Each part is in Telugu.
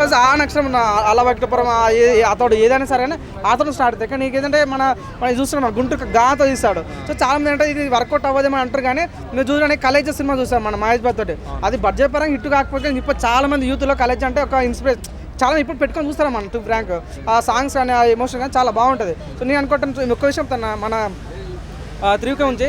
ఆ నక్షత్రం అలా వ్యక్తపురం అతడు ఏదైనా సరే అతడు స్టార్ట్ అవుతాయి. కానీ నీకేంటంటే మనం చూస్తున్నాం మన గుంటూరు గాతో తీస్తాడు. సో చాలా మంది అంటే ఇది వర్కౌట్ అవ్వదేమో అంటారు. కానీ మీరు చూడడానికి కలేజ్ సినిమా చూసాం మన మహేష్ బాబు తోటి. అది బడ్జెట్ పరంగా హిట్ కాకపోతే ఇప్పుడు చాలా మంది యూత్లో కలేజ్ అంటే ఒక ఇన్స్పిరేషన్ చాలా ఇప్పుడు పెట్టుకొని చూస్తారా మన టూ ఫ్రాంక్ ఆ సాంగ్స్ కానీ ఆ ఎమోషన్ కానీ చాలా బాగుంటుంది. సో నేను అనుకుంటాను ఒక్క విషయం మన త్రివిక్రమ్ నుంచి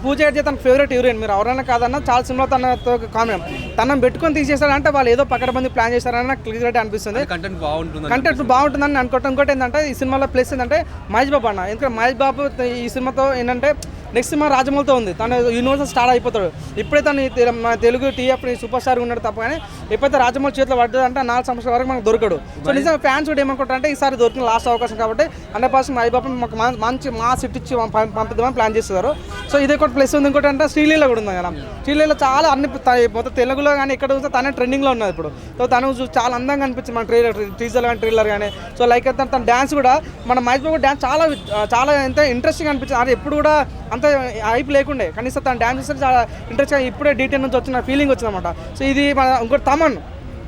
పూజ అయితే తన ఫేవరెట్ హీరోయిన్. మీరు ఎవరైనా కాదన్నా చాలా సినిమా తనతో కామెంట్ తనను పెట్టుకొని తీసేస్తారంటే వాళ్ళు ఏదో పక్కడబంది ప్లాన్ చేస్తారని నాకు క్లియర్గా అనిపిస్తుంది. కంటెంట్ బాగుంటుందని అనుకుంటాం. ఇంకోటి ఏంటంటే ఈ సినిమాలో ప్లస్ ఏంటంటే మహేష్ బాబు అన్న. ఎందుకంటే మహేష్ బాబు ఈ సినిమాతో ఏంటంటే నెక్స్ట్ సినిమా రాజమౌళితో ఉంది. తను యూనివర్సల్ స్టార్ అయిపోతాడు. ఇప్పుడే తను మన తెలుగు టీఎఫ్ సూపర్ స్టార్ ఉన్నాడు తప్ప. కానీ ఎప్పుడైతే రాజమౌళి చేతిలో పడ్డది అంటే 4 సంవత్సరాల వరకు మనకు దొరకడు. సో నిజంగా ఫ్యాన్స్ కూడా ఏమనుకుంటారంటే ఈసారి దొరికిన లాస్ట్ అవకాశం కాబట్టి 100% మహేష్ బాబు మాకు మంచి మాస్ హిట్ ఇచ్చి పంపిద్దామని ప్లాన్ చేస్తారు. సో ఇది ఒకటి ప్లస్ ఉంది. ఇంకోటి అంటే శ్రీలీల కూడా ఉంది కదా. శ్రీలీల చాలా అన్ని మొత్తం తెలుగులో కానీ ఎక్కడ చూస్తే తనే ట్రెండింగ్లో ఉన్నది ఇప్పుడు. సో తను చాలా అందంగా అనిపించింది మన టీజర్ కానీ ట్రైలర్ కానీ. సో లైక్ తన డ్యాన్స్ కూడా మన మహేష్ బాబు డ్యాన్స్ చాలా ఎంత ఇంట్రెస్టింగ్ అనిపించింది. అది ఎప్పుడు కూడా అంత హైప్ లేకుండే కనీసం తన డ్యాన్స్ చేస్తే చాలా ఇంట్రెస్ట్గా ఇప్పుడే డీటెయిల్ నుంచి వచ్చిన ఫీలింగ్ వచ్చిందన్నమాట. సో ఇది మన ఇంకోటి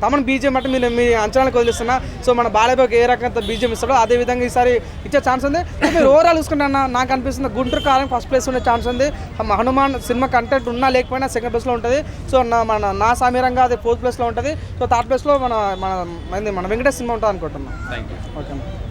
తమన్ బీజిఎం అంటే మీ అంచనాలకు వదిలిస్తున్నా. సో మన బాలయ్యబాబుకి ఏ రకంగా బీజిఎం ఇస్తాడో అదే విధంగా ఈసారి ఇచ్చే ఛాన్స్ ఉంది. మీరు ఓవరాల్ చూసుకుంటే నాకు అనిపిస్తుంది గుంటూరు కాలం ఫస్ట్ ప్లేస్ ఉండే ఛాన్స్ ఉంది. హనుమాన్ సినిమా కంటెంట్ ఉన్నా లేకపోయినా సెకండ్ ప్లేస్లో ఉంటుంది. సో నా సామీరంగా అది 4th ప్లేస్లో ఉంటుంది. సో 3rd ప్లేస్లో మన వెంకటేష్ సినిమా ఉంటుంది అనుకుంటున్నాను. Thank you. ఓకే.